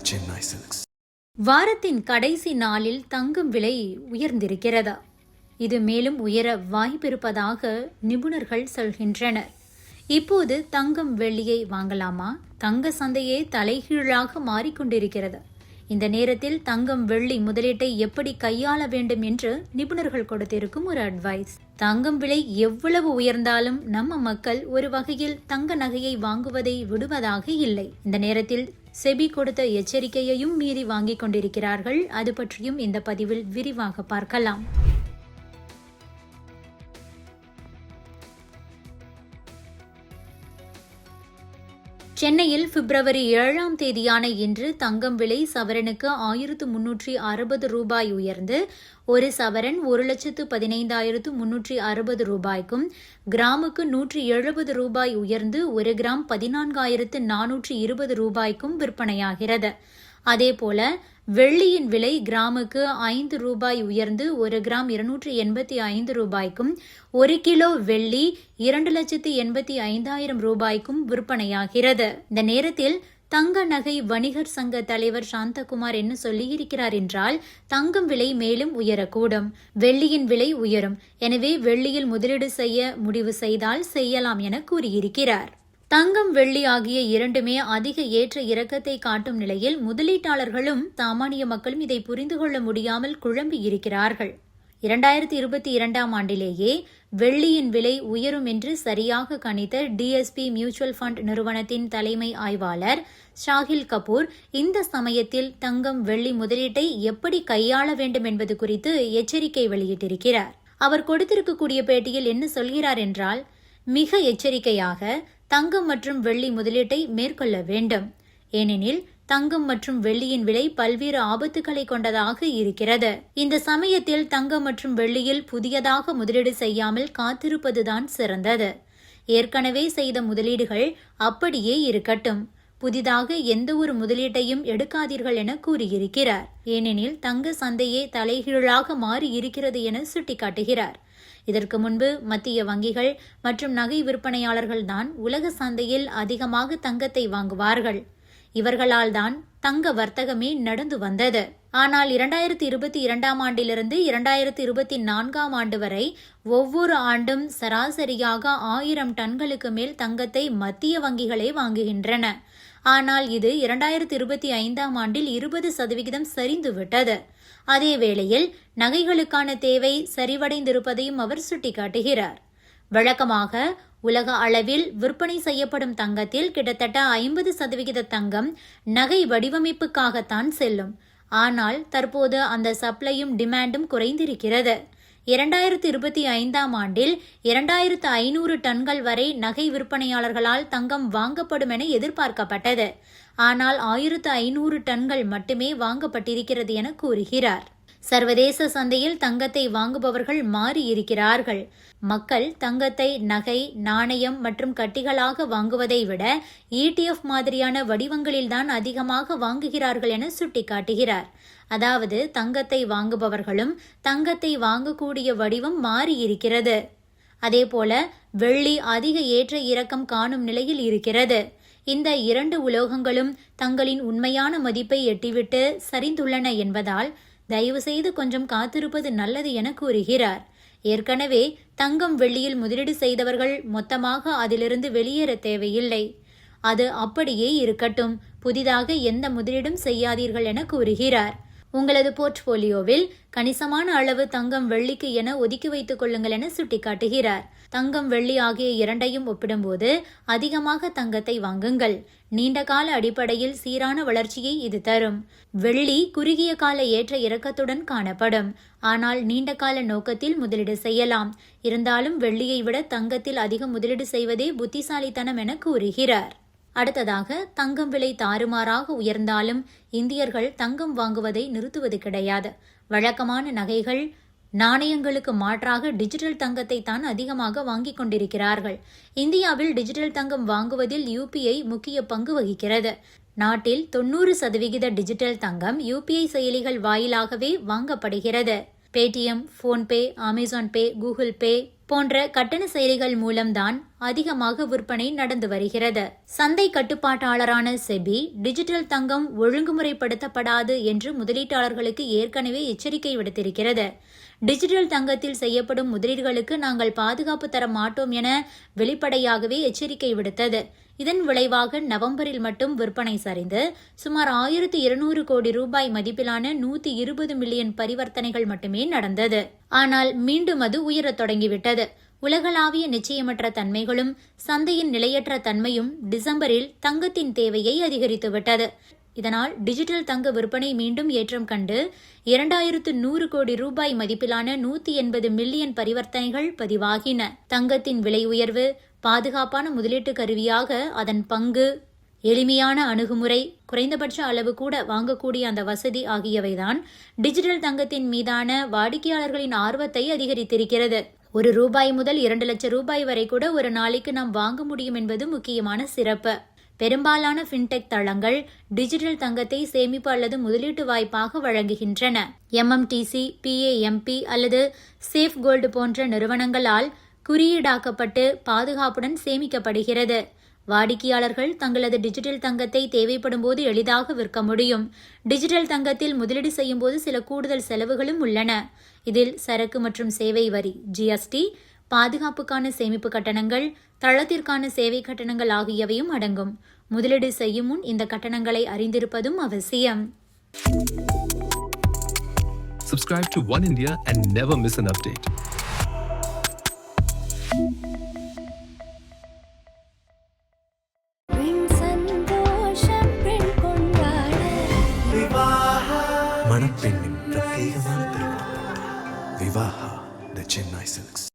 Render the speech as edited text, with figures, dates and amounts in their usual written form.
Chennai Silks. வாரத்தின் கடைசி நாளில் தங்கம் விலை உயர்ந்திருக்கிறதா? இது மேலும் உயர வாய்ப்பிருப்பதாக நிபுணர்கள் சொல்கின்றனர். இப்போது தங்கம் வெள்ளியை வாங்கலாமா? தங்க சந்தையே தலைகீழாக மாறிக்கொண்டிருக்கிறது. இந்த நேரத்தில் தங்கம் வெள்ளி முதலீட்டை எப்படி கையாள வேண்டும் என்று நிபுணர்கள் கொடுத்திருக்கும் ஒரு அட்வைஸ். தங்கம் விலை எவ்வளவு உயர்ந்தாலும் நம்ம மக்கள் ஒரு வகையில் தங்க நகையை வாங்குவதை விடுவதாக இல்லை. இந்த நேரத்தில் செபி கொடுத்த எச்சரிக்கையையும் மீறி வாங்கிக் கொண்டிருக்கிறார்கள். அது பற்றியும் இந்த பதிவில் விரிவாக பார்க்கலாம். சென்னையில் பிப்ரவரி 7ஆம் தேதியான இன்று தங்கம் விலை சவரனுக்கு 1360 ரூபாய் உயர்ந்து ஒரு சவரன் 1,15,360 ரூபாய்க்கும், கிராமுக்கு 170 ரூபாய் உயர்ந்து ஒரு கிராம் 14,420 ரூபாய்க்கும் விற்பனையாகிறது. அதேபோல வெள்ளியின் விலை கிராமுக்கு 5 ரூபாய் உயர்ந்து ஒரு கிராம் 285 ரூபாய்க்கும், ஒரு கிலோ வெள்ளி 2,85,000 ரூபாய்க்கும் விற்பனையாகிறது. இந்த நேரத்தில் தங்க நகை வணிகர் சங்க தலைவர் சாந்தகுமார் என்ன சொல்லியிருக்கிறார் என்றால், தங்கம் விலை மேலும் உயரக்கூடும், வெள்ளியின் விலை உயரும், எனவே வெள்ளியில் முதலீடு செய்ய முடிவு செய்தால் செய்யலாம் என கூறியிருக்கிறார். தங்கம் வெள்ளி ஆகிய இரண்டுமே அதிக ஏற்ற இறக்கத்தை காட்டும் நிலையில் முதலீட்டாளர்களும் சாமானிய மக்களும் இதை புரிந்து கொள்ள முடியாமல் குழம்பி இருக்கிறார்கள். 2022ஆம் ஆண்டிலேயே வெள்ளியின் விலை உயரும் என்று சரியாக கணித்த டிஎஸ்பி மியூச்சுவல் ஃபண்ட் நிறுவனத்தின் தலைமை ஆய்வாளர் ஷாஹில் கபூர் இந்த சமயத்தில் தங்கம் வெள்ளி முதலீட்டை எப்படி கையாள வேண்டும் என்பது குறித்து எச்சரிக்கை வெளியிட்டிருக்கிறார். அவர் கொடுத்திருக்கக்கூடிய பேட்டியில் என்ன சொல்கிறார் என்றால், மிக எச்சரிக்கையாக தங்கம் மற்றும் வெள்ளி முதலீட்டை மேற்கொள்ள வேண்டும். ஏனெனில் தங்கம் மற்றும் வெள்ளியின் விலை பல்வேறு ஆபத்துக்களை கொண்டதாக இருக்கிறது. இந்த சமயத்தில் தங்கம் மற்றும் வெள்ளியில் புதியதாக முதலீடு செய்யாமல் காத்திருப்பதுதான் சிறந்தது. ஏற்கனவே செய்த முதலீடுகள் அப்படியே இருக்கட்டும், புதிதாக எந்த ஒரு முதலீட்டையும் எடுக்காதீர்கள் என கூறியிருக்கிறார். ஏனெனில் தங்க சந்தையே தலைகீழாக மாறி இருக்கிறது என சுட்டிக்காட்டுகிறார். இதற்கு முன்பு மத்திய வங்கிகள் மற்றும் நகை விற்பனையாளர்கள் தான் உலக சந்தையில் அதிகமாக தங்கத்தை வாங்குவார்கள். இவர்களால் தான் தங்க வர்த்தகமே நடந்து வந்தது. ஆனால் 2022ஆம் ஆண்டிலிருந்து 2024ஆம் ஆண்டு வரை ஒவ்வொரு ஆண்டும் சராசரியாக 1000 டன்களுக்கு மேல் தங்கத்தை மத்திய வங்கிகளே வாங்குகின்றன. ஆனால் இது 2025ஆம் ஆண்டில் 20% சரிந்துவிட்டது. அதே வேளையில் நகைகளுக்கான தேவை சரிவடைந்திருப்பதையும் அவர் சுட்டிக்காட்டுகிறார். வழக்கமாக உலக அளவில் விற்பனை செய்யப்படும் தங்கத்தில் கிட்டத்தட்ட 50% தங்கம் நகை வடிவமைப்புக்காகத்தான் செல்லும். ஆனால் தற்போது அந்த சப்ளையும் டிமாண்டும் குறைந்திருக்கிறது. 2025ஆம் ஆண்டில் 2500 டன்கள் வரை நகை விற்பனையாளர்களால் தங்கம் வாங்கப்படும் என எதிர்பார்க்கப்பட்டது. ஆனால் 1500 டன்கள் மட்டுமே வாங்கப்பட்டிருக்கிறது என கூறுகிறார். சர்வதேச சந்தையில் தங்கத்தை வாங்குபவர்கள் மாறி இருக்கிறார்கள். மக்கள் தங்கத்தை நகை, நாணயம் மற்றும் கட்டிகளாக வாங்குவதை விட ETF மாதிரியான வடிவங்களில்தான் அதிகமாக வாங்குகிறார்கள் என சுட்டிக்காட்டுகிறார். அதாவது தங்கத்தை வாங்குபவர்களும் தங்கத்தை வாங்கக்கூடிய வடிவம் மாறி இருக்கிறது. அதேபோல வெள்ளி அதிக ஏற்ற இறக்கம் காணும் நிலையில் இருக்கிறது. இந்த இரண்டு உலோகங்களும் தங்களின் உண்மையான மதிப்பை எட்டிவிட்டு சரிந்துள்ளன என்பதால் தயவு செய்து கொஞ்சம் காத்திருப்பது நல்லது என கூறுகிறார். ஏற்கனவே தங்கம் வெள்ளியில் முதலீடு செய்தவர்கள் மொத்தமாக அதிலிருந்து வெளியேற தேவையில்லை. அது அப்படியே இருக்கட்டும், புதிதாக எந்த முதலீடும் செய்யாதீர்கள் என கூறுகிறார். உங்களது போர்ட்போலியோவில் கணிசமான அளவு தங்கம் வெள்ளிக்கு என ஒதுக்கி வைத்துக் கொள்ளுங்கள் என சுட்டிக்காட்டுகிறார். தங்கம் வெள்ளி ஆகிய இரண்டையும் ஒப்பிடும்போது அதிகமாக தங்கத்தை வாங்குங்கள். நீண்ட கால அடிப்படையில் சீரான வளர்ச்சியை இது தரும். வெள்ளி குறுகிய கால ஏற்ற இறக்கத்துடன் காணப்படும். ஆனால் நீண்ட கால நோக்கத்தில் முதலீடு செய்யலாம். இருந்தாலும் வெள்ளியை விட தங்கத்தில் அதிக முதலீடு செய்வதே புத்திசாலித்தனம் என கூறுகிறார். அடுத்ததாக, தங்கம் விலை தாறுமாறாக உயர்ந்தாலும் இந்தியர்கள் தங்கம் வாங்குவதை நிறுத்துவது கிடையாது. வழக்கமான நகைகள், நாணயங்களுக்கு மாற்றாக டிஜிட்டல் தங்கத்தை தான் அதிகமாக வாங்கிக் கொண்டிருக்கிறார்கள். இந்தியாவில் டிஜிட்டல் தங்கம் வாங்குவதில் UPI முக்கிய பங்கு வகிக்கிறது. நாட்டில் 90% டிஜிட்டல் தங்கம் UPI செயலிகள் வாயிலாகவே வாங்கப்படுகிறது. பேடிஎம், போன்பே, அமேசான் பே, கூகுள் பே போன்ற கட்டண செயலிகள் மூலம்தான் அதிகமாக விற்பனை நடந்து வருகிறது. சந்தை கட்டுப்பாட்டாளரான செபி டிஜிட்டல் தங்கம் ஒழுங்குமுறைப்படுத்தப்படாது என்று முதலீட்டாளர்களுக்கு ஏற்கனவே எச்சரிக்கை விடுத்திருக்கிறது. டிஜிட்டல் தங்கத்தில் செய்யப்படும் முதலீடுகளுக்கு நாங்கள் பாதுகாப்பு தர மாட்டோம் என வெளிப்படையாகவே எச்சரிக்கை விடுத்தது. இதன் விளைவாக நவம்பரில் மட்டும் விற்பனை சரிந்து சுமார் 1200 கோடி ரூபாய் மதிப்பிலான 120 மில்லியன் பரிவர்த்தனைகள் மட்டுமே நடந்தது. ஆனால் மீண்டும் அது உயரத் தொடங்கிவிட்டது. உலகளாவிய நிச்சயமற்ற தன்மைகளும் சந்தையின் நிலையற்ற தன்மையும் டிசம்பரில் தங்கத்தின் தேவையை அதிகரித்துவிட்டது. இதனால் டிஜிட்டல் தங்க விற்பனை மீண்டும் ஏற்றம் கண்டு 2100 கோடி ரூபாய் மதிப்பிலான 180 மில்லியன் பரிவர்த்தனைகள் பதிவாகின. தங்கத்தின் விலை உயர்வு, பாதுகாப்பான முதலீட்டு கருவியாக அதன் பங்கு, எளிமையான அணுகுமுறை, குறைந்தபட்ச அளவு கூட வாங்கக்கூடிய அந்த வசதி ஆகியவைதான் டிஜிட்டல் தங்கத்தின் மீதான வாடிக்கையாளர்களின் ஆர்வத்தை அதிகரித்திருக்கிறது. ₹1 முதல் 2 லட்சம் ரூபாய் வரை கூட ஒரு நாளைக்கு நாம் வாங்க முடியும் என்பது முக்கியமான சிறப்பு. பெரும்பாலான ஃபின்டெக் தளங்கள் டிஜிட்டல் தங்கத்தை சேமிப்பு அல்லது முதலீட்டு வாய்ப்பாக வழங்குகின்றன. MMTC, PAMP அல்லது சேஃப் கோல்டு போன்ற நிறுவனங்களால் குறியீடாக்கப்பட்டு பாதுகாப்புடன் சேமிக்கப்படுகிறது. வாடிக்கையாளர்கள் தங்களது டிஜிட்டல் தங்கத்தை தேவைப்படும் போது எளிதாக விற்க முடியும். டிஜிட்டல் தங்கத்தில் முதலீடு செய்யும் போது சில கூடுதல் செலவுகளும் உள்ளன. இதில் சரக்கு மற்றும் சேவை வரி, GST, பாதுகாப்புக்கான சேமிப்பு கட்டணங்கள், தளத்திற்கான சேவை கட்டணங்கள் ஆகியவையும் அடங்கும். முதலீடு செய்யும் முன் இந்த கட்டணங்களை அறிந்திருப்பதும் அவசியம். Subscribe to One India and never miss an update. மணப்பெண்ணின் பிரத்யேகமான திருமணம் விவாஹா தி சென்னை சில்க்ஸ்.